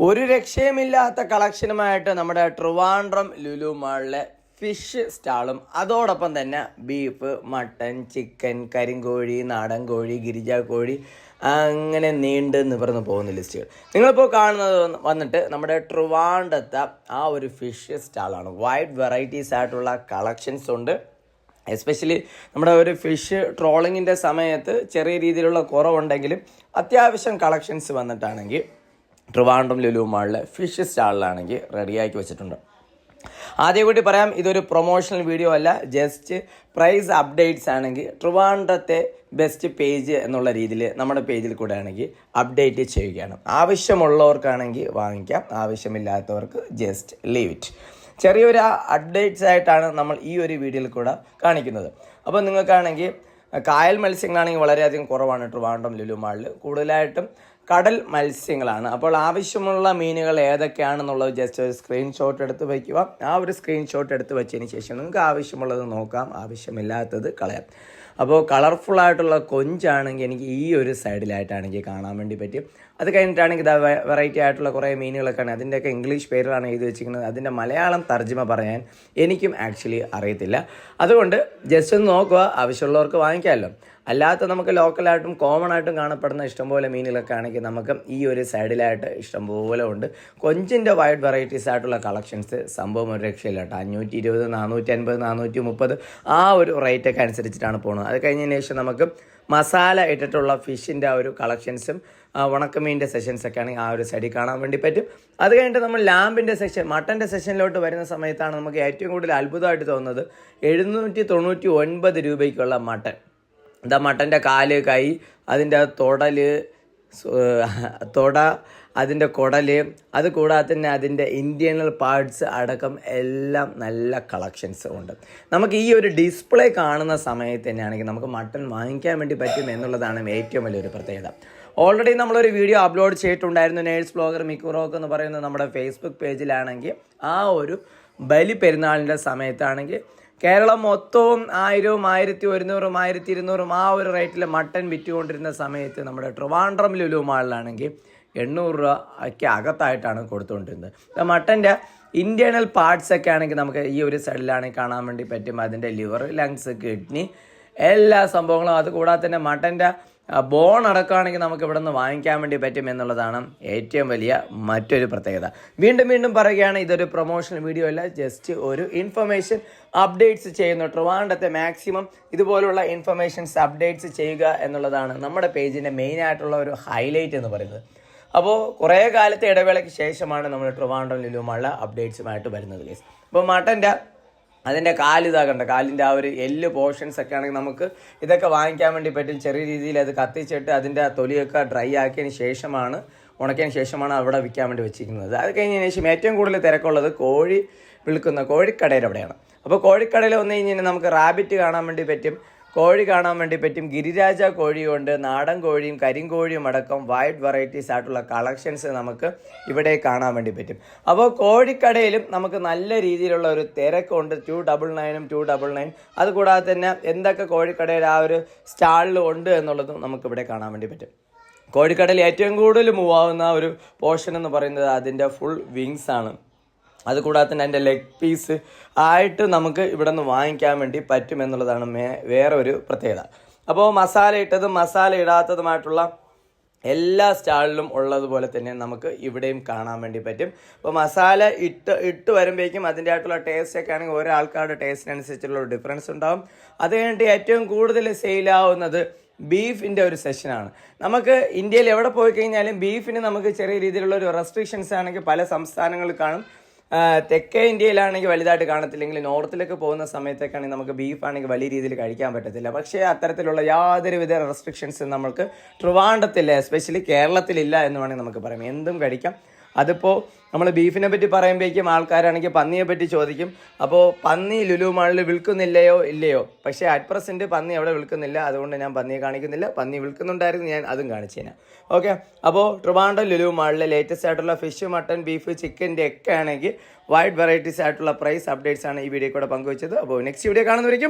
ഒരു രക്ഷയുമില്ലാത്ത കളക്ഷനുമായിട്ട് നമ്മുടെ ട്രിവാൻഡ്രം ലുലു മാളിലെ ഫിഷ് സ്റ്റാളും അതോടൊപ്പം തന്നെ ബീഫ്, മട്ടൻ, ചിക്കൻ, കരിങ്കോഴി, നാടൻ കോഴി, ഗിരിജ കോഴി, അങ്ങനെ നീണ്ട് നിവർന്നു പോകുന്ന ലിസ്റ്റുകൾ. നിങ്ങളിപ്പോൾ കാണുന്നത് വന്നിട്ട് നമ്മുടെ ട്രിവാൻഡ്രത്തെ ആ ഒരു ഫിഷ് സ്റ്റാളാണ്. വൈഡ് വെറൈറ്റീസ് ആയിട്ടുള്ള കളക്ഷൻസ് ഉണ്ട്. എസ്പെഷ്യലി നമ്മുടെ ഒരു ഫിഷ് ട്രോളിങ്ങിൻ്റെ സമയത്ത് ചെറിയ രീതിയിലുള്ള കുറവുണ്ടെങ്കിലും അത്യാവശ്യം കളക്ഷൻസ് വന്നിട്ടാണെങ്കിൽ ട്രിവാൻഡ്രം ലുലു മാളിലെ ഫിഷ് സ്റ്റാളിലാണെങ്കിൽ റെഡിയാക്കി വെച്ചിട്ടുണ്ട്. ആദ്യം കൂടി പറയാം, ഇതൊരു പ്രൊമോഷണൽ വീഡിയോ അല്ല, ജസ്റ്റ് പ്രൈസ് അപ്ഡേറ്റ്സ് ആണെങ്കിൽ ട്രിവാൻഡ്രത്തെ ബെസ്റ്റ് പേജ് എന്നുള്ള രീതിയിൽ നമ്മുടെ പേജിൽ കൂടെ ആണെങ്കിൽ അപ്ഡേറ്റ് ചെയ്യുകയാണ്. ആവശ്യമുള്ളവർക്കാണെങ്കിൽ വാങ്ങിക്കാം, ആവശ്യമില്ലാത്തവർക്ക് ജസ്റ്റ് ലീവ് ഇറ്റ്. ചെറിയൊരു അപ്ഡേറ്റ്സ് ആയിട്ടാണ് നമ്മൾ ഈ ഒരു വീഡിയോയിൽ കൂടെ കാണിക്കുന്നത്. അപ്പോൾ നിങ്ങൾക്കാണെങ്കിൽ കായൽ മത്സ്യങ്ങളാണെങ്കിൽ വളരെയധികം കുറവാണ് ട്രിവാൻഡ്രം ലുലു മാളിൽ. കൂടുതലായിട്ടും കടൽ മത്സ്യങ്ങളാണ്. അപ്പോൾ ആവശ്യമുള്ള മീനുകൾ ഏതൊക്കെയാണെന്നുള്ളത് ജസ്റ്റ് ഒരു സ്ക്രീൻഷോട്ട് എടുത്ത് വയ്ക്കുക. ആ ഒരു സ്ക്രീൻഷോട്ട് എടുത്ത് വെച്ചതിന് ശേഷം നിങ്ങൾക്ക് ആവശ്യമുള്ളത് നോക്കാം, ആവശ്യമില്ലാത്തത് കളയാം. അപ്പോൾ കളർഫുള്ളായിട്ടുള്ള കൊഞ്ചാണെങ്കിൽ എനിക്ക് ഈ ഒരു സൈഡിലായിട്ടാണെങ്കിൽ കാണാൻ വേണ്ടി പറ്റും. അത് കഴിഞ്ഞിട്ടാണെങ്കിൽ ഇതാ വെറൈറ്റി ആയിട്ടുള്ള കുറേ മീനുകളൊക്കെയാണ്. അതിൻ്റെയൊക്കെ ഇംഗ്ലീഷ് പേരുകളാണ് എഴുതി വെച്ചിരിക്കുന്നത്. അതിൻ്റെ മലയാളം തർജ്ജിമ പറയാൻ എനിക്കും ആക്ച്വലി അറിയത്തില്ല. അതുകൊണ്ട് ജസ്റ്റ് ഒന്ന് നോക്കുക, ആവശ്യമുള്ളവർക്ക് വാങ്ങിക്കാമല്ലോ. അല്ലാത്ത നമുക്ക് ലോക്കലായിട്ടും കോമൺ ആയിട്ടും കാണപ്പെടുന്ന ഇഷ്ടംപോലെ മീനുകളൊക്കെ ആണെങ്കിൽ നമുക്ക് ഈ ഒരു സൈഡിലായിട്ട് ഇഷ്ടംപോലെ ഉണ്ട്. കൊഞ്ചിൻ്റെ വൈഡ് വെറൈറ്റീസ് ആയിട്ടുള്ള കളക്ഷൻസ് സംഭവം ഒരു രക്ഷയില്ല കേട്ടോ. 520, 450, 430 ആ ഒരു റേറ്റൊക്കെ അനുസരിച്ചിട്ടാണ് പോകുന്നത്. അത് കഴിഞ്ഞതിന് ശേഷം നമുക്ക് മസാല ഇട്ടിട്ടുള്ള ഫിഷിൻ്റെ ആ ഒരു കളക്ഷൻസും ഉണക്കമീൻ്റെ സെഷൻസൊക്കെ ആണെങ്കിൽ ആ ഒരു സൈഡിൽ കാണാൻ വേണ്ടി പറ്റും. അത് കഴിഞ്ഞിട്ട് നമ്മൾ ലാമ്പിൻ്റെ സെഷൻ, മട്ടൻ്റെ സെഷനിലോട്ട് വരുന്ന സമയത്താണ് നമുക്ക് ഏറ്റവും കൂടുതൽ അത്ഭുതമായിട്ട് തോന്നുന്നത് 799 രൂപയ്ക്കുള്ള മട്ടൻ. എന്താ മട്ടൻ്റെ കാല്, കൈ, അതിൻ്റെ തൊട, അതിൻ്റെ കുടല്, അത് കൂടാതെ തന്നെ അതിൻ്റെ ഇൻറ്റേർണൽ പാർട്സ് അടക്കം എല്ലാം നല്ല കളക്ഷൻസ് ഉണ്ട്. നമുക്ക് ഈ ഒരു ഡിസ്പ്ലേ കാണുന്ന സമയത്ത് തന്നെയാണെങ്കിൽ നമുക്ക് മട്ടൺ വാങ്ങിക്കാൻ വേണ്ടി പറ്റും എന്നുള്ളതാണ് ഏറ്റവും വലിയൊരു പ്രത്യേകത. ഓൾറെഡി നമ്മളൊരു വീഡിയോ അപ്ലോഡ് ചെയ്തിട്ടുണ്ടായിരുന്നു. നേഴ്സ് ബ്ലോഗർ മിക്കുറോക്ക് എന്ന് പറയുന്നത് നമ്മുടെ ഫേസ്ബുക്ക് പേജിലാണെങ്കിൽ ആ ഒരു ബലി പെരുന്നാളിൻ്റെ സമയത്താണെങ്കിൽ കേരളം മൊത്തവും 1000, 1100, 1200 ആ ഒരു റേറ്റിൽ മട്ടൻ വിറ്റുകൊണ്ടിരുന്ന സമയത്ത് നമ്മുടെ ട്രിവാൻഡ്രം ലുലു മാളിലാണെങ്കിൽ 800 രൂപയ്ക്ക് അകത്തായിട്ടാണ് കൊടുത്തുകൊണ്ടിരുന്നത്. മട്ടൻ്റെ ഇൻറ്റേർണൽ പാർട്സ് ഒക്കെ ആണെങ്കിൽ നമുക്ക് ഈ ഒരു സൈഡിലാണെങ്കിൽ കാണാൻ വേണ്ടി പറ്റും. അതിൻ്റെ ലിവർ, ലങ്സ്, കിഡ്നി എല്ലാ സംഭവങ്ങളും. അതുകൂടാതെ തന്നെ മട്ടൻ്റെ ബോൺ അടക്കമാണെങ്കിൽ നമുക്ക് ഇവിടെ നിന്ന് വാങ്ങിക്കാൻ വേണ്ടി പറ്റും എന്നുള്ളതാണ് ഏറ്റവും വലിയ മറ്റൊരു പ്രത്യേകത. വീണ്ടും പറയുകയാണ്, ഇതൊരു പ്രൊമോഷണൽ വീഡിയോ അല്ല, ജസ്റ്റ് ഒരു ഇൻഫർമേഷൻ അപ്ഡേറ്റ്സ് ചെയ്യുന്നു. ട്രിവാൻഡ്രത്തെ മാക്സിമം ഇതുപോലുള്ള ഇൻഫർമേഷൻസ് അപ്ഡേറ്റ്സ് ചെയ്യുക എന്നുള്ളതാണ് നമ്മുടെ പേജിൻ്റെ മെയിനായിട്ടുള്ള ഒരു ഹൈലൈറ്റ് എന്ന് പറയുന്നത്. അപ്പോൾ കുറേ കാലത്തെ ഇടവേളയ്ക്ക് ശേഷമാണ് നമ്മൾ ട്രിവാൻഡ്രം ലുലു മാളിലെ അപ്ഡേറ്റ്സുമായിട്ട് വരുന്നത് കേസ്. അപ്പോൾ മട്ടൻ്റെ അതിൻ്റെ കാലിതാകണ്ട, കാലിൻ്റെ ആ ഒരു എല്ല് പോർഷൻസ് ഒക്കെ ആണെങ്കിൽ നമുക്ക് ഇതൊക്കെ വാങ്ങിക്കാൻ വേണ്ടി പറ്റും. ചെറിയ രീതിയിൽ അത് കത്തിച്ചിട്ട് അതിൻ്റെ തൊലിയൊക്കെ ഡ്രൈ ആക്കിയതിന് ശേഷമാണ്, ഉണക്കിയതിന് ശേഷമാണ് അവിടെ വിൽക്കാൻ വേണ്ടി വെച്ചിരിക്കുന്നത്. അത് കഴിഞ്ഞതിന് ശേഷം ഏറ്റവും കൂടുതൽ തിരക്കുള്ളത് കോഴി വിൽക്കുന്ന കോഴിക്കടയിൽ അവിടെയാണ്. അപ്പോൾ കോഴിക്കടയിൽ വന്നു കഴിഞ്ഞാൽ നമുക്ക് റാബിറ്റ് കാണാൻ വേണ്ടി പറ്റും, കോഴി കാണാൻ വേണ്ടി പറ്റും. ഗിരിരാജ കോഴിയുണ്ട്, നാടൻ കോഴിയും കരിങ്കോഴിയും അടക്കം വൈഡ് വെറൈറ്റീസ് ആയിട്ടുള്ള കളക്ഷൻസ് നമുക്ക് ഇവിടെ കാണാൻ വേണ്ടി പറ്റും. അപ്പോൾ കോഴിക്കടയിലും നമുക്ക് നല്ല രീതിയിലുള്ള ഒരു തിരക്കുണ്ട്. 299 299. അതുകൂടാതെ തന്നെ എന്തൊക്കെ കോഴിക്കടയിൽ ആ ഒരു സ്റ്റാളിൽ ഉണ്ട് എന്നുള്ളതും നമുക്കിവിടെ കാണാൻ വേണ്ടി പറ്റും. കോഴിക്കടയിൽ ഏറ്റവും കൂടുതൽ മൂവ് ആവുന്ന ഒരു പോർഷൻ എന്ന് പറയുന്നത് അതിൻ്റെ ഫുൾ വിങ്സ് ആണ്. അതുകൂടാതെ തന്നെ അതിൻ്റെ ലെഗ് പീസ് ആയിട്ട് നമുക്ക് ഇവിടെ നിന്ന് വാങ്ങിക്കാൻ വേണ്ടി പറ്റും എന്നുള്ളതാണ് വേറെ ഒരു പ്രത്യേകത. അപ്പോൾ മസാല ഇട്ടതും മസാല ഇടാത്തതുമായിട്ടുള്ള എല്ലാ സ്റ്റാളിലും ഉള്ളതുപോലെ തന്നെ നമുക്ക് ഇവിടെയും കാണാൻ വേണ്ടി പറ്റും. അപ്പോൾ മസാല ഇട്ട് വരുമ്പോഴേക്കും അതിൻ്റെ ആയിട്ടുള്ള ടേസ്റ്റൊക്കെ ആണെങ്കിൽ ഓരോ ആൾക്കാരുടെ ടേസ്റ്റിനനുസരിച്ചുള്ള ഒരു ഡിഫറൻസ് ഉണ്ടാകും. അത് കഴിഞ്ഞിട്ട് ഏറ്റവും കൂടുതൽ സെയിലാവുന്നത് ബീഫിൻ്റെ ഒരു സെഷനാണ്. നമുക്ക് ഇന്ത്യയിൽ എവിടെ പോയി കഴിഞ്ഞാലും ബീഫിന് നമുക്ക് ചെറിയ രീതിയിലുള്ള ഒരു റെസ്ട്രിക്ഷൻസ് ആണെങ്കിൽ പല സംസ്ഥാനങ്ങളിൽ കാണും. തെക്കേ ഇന്ത്യയിലാണെങ്കിൽ വലുതായിട്ട് കാണത്തില്ലെങ്കിൽ നോർത്തിലേക്ക് പോകുന്ന സമയത്തേക്കാണെങ്കിൽ നമുക്ക് ബീഫ് ആണെങ്കിൽ വലിയ രീതിയിൽ കഴിക്കാൻ പറ്റത്തില്ല. പക്ഷേ അത്തരത്തിലുള്ള യാതൊരുവിധ റെസ്ട്രിക്ഷൻസും നമുക്ക് ട്രിവാൻഡ്രത്തില്ല, എസ്പെഷ്യലി കേരളത്തിലില്ല എന്ന് വേണമെങ്കിൽ നമുക്ക് പറയാം. എന്തും കഴിക്കാം. അതിപ്പോൾ നമ്മൾ ബീഫിനെ പറ്റി പറയുമ്പോഴേക്കും ആൾക്കാരാണെങ്കിൽ പന്നിയെ പറ്റി ചോദിക്കും. അപ്പോൾ പന്നി ലുലു മാളിൽ ഇല്ലയോ? പക്ഷേ അറ്റ് പ്രസൻറ്റ് പന്നി അവിടെ വിൽക്കുന്നില്ല. അതുകൊണ്ട് ഞാൻ പന്നിയെ കാണിക്കുന്നില്ല. പന്നി വിൽക്കുന്നുണ്ടായിരുന്നു, ഞാൻ അതും കാണിച്ചു തരാം. ഓക്കെ, അപ്പോൾ ട്രിവാൻഡ്രം ലുലു മാളിലെ ലേറ്റസ്റ്റ് ആയിട്ടുള്ള ഫിഷ്, മട്ടൺ, ബീഫ്, ചിക്കൻ്റെ ഒക്കെ ആണെങ്കിൽ വൈഡ് വെറൈറ്റീസ് ആയിട്ടുള്ള പ്രൈസ് അപ്ഡേറ്റ്സ് ആണ് ഈ വീഡിയോ കൂടെ പങ്കുവച്ചത്. അപ്പോൾ നെക്സ്റ്റ് വീഡിയോ കാണുന്നവരേക്കും